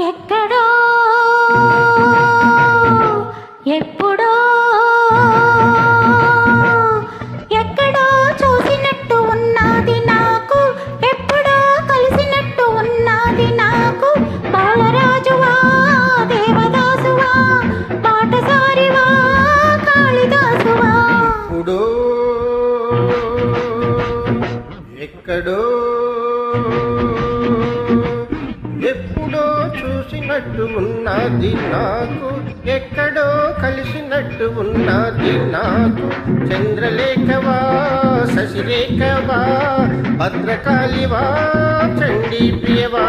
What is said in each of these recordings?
ఎక్కడో ఎప్పుడో ఎక్కడో చూసినట్టు ఉన్నది నాకు, ఎప్పుడో కలిసినట్టు ఉన్నది నాకు. బాలరాజువా దేవదాసువా పాటసారివా కాళిదాసువా. ఎప్పుడో ఎక్కడో ఎప్పుడో చూసినట్టు ఉన్నది నాకు, ఎక్కడో కలిసినట్టు ఉన్నది నాకు. చంద్రలేఖవా శశిరేఖవా భద్రకాళివా చండీ ప్రియవా.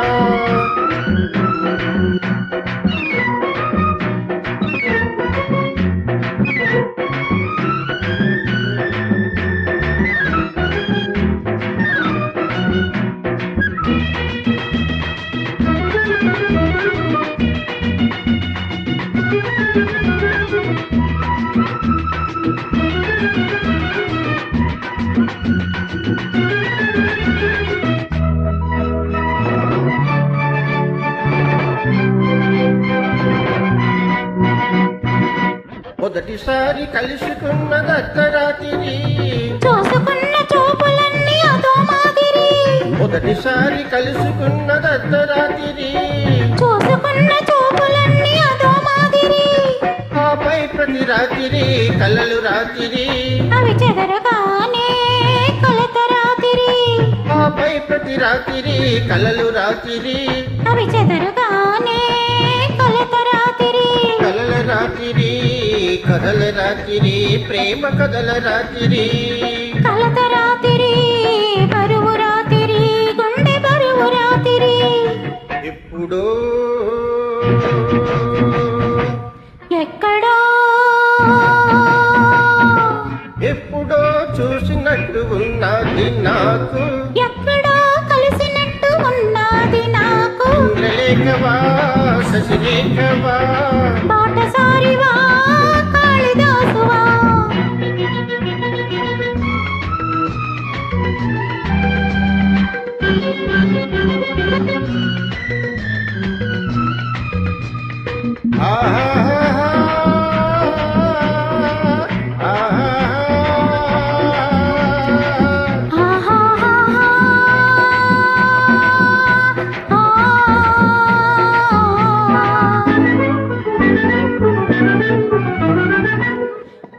మొదటిసారి కలుసుకున్న దత్తరాత్రి చూసుకున్న చూపులన్నీ అదో మాదిరి. మొదటిసారి కలుసుకున్న దత్తరాత్రి చూసుకున్న చూపులన్నీ అదో మాదిరి. ఆపై ప్రతి రాత్రి కలలు రాత్రి అవి చెదరగానే కలత రాత్రి. ఆపై ప్రతి రాత్రి కలలు రాత్రి అవి చెదరగానే కలత రాత్రి. కలల రాత్రి కథల రాత్రి ప్రేమ కథల రాత్రి. కలత రాత్రి బరువు రాత్రి గుండె బరువు రాత్రి. ఎప్పుడో ఎక్కడో ఎప్పుడో చూసినట్టు ఉన్నది నాకు, ఎక్కడో కలిసినట్టు ఉన్నది నాకు. చంద్రలేఖవా శశిరేఖవా బాటసారివా కాళిదాసువా.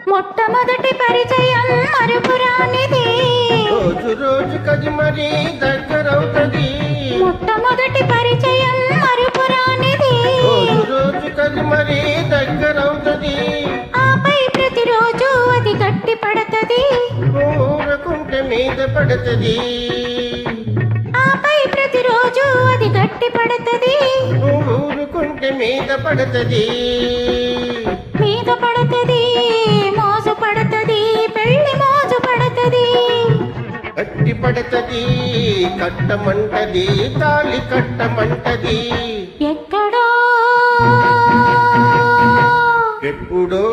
మొట్టమొదటి పరిచయం మరుపురానిది, రోజు రోజు కది మరి దగ్గరవుతది. మొట్టమొదటి పరిచయం మరుపురానిది, రోజు రోజు కది మరి దగ్గరవుతది. ఆపై ప్రతిరోజు అది గట్టి పడతది, ఊరకుంటే మీద పడతది. ఆపై ప్రతిరోజు అది గట్టి పడతది, ఊరుకుంటే మీద పడతది. మీద పడతది మోజు పడతది పెళ్లి మోజు పడతది. గట్టి పడతది కట్టమంటది తాళి కట్టమంటది. ఎక్కడో ఎప్పుడో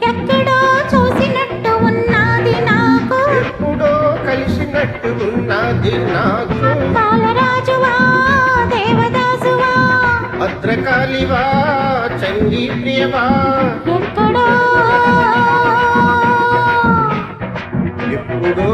ఎక్కడో చూసినట్టు ఉన్నది నాకు, ఎప్పుడో కలిసినట్టు ఉన్నది నాకు. బాలరాజువా దేవదాసువా భద్రకాళివా చండీ ప్రియవా. ఎక్కడో ఎప్పుడో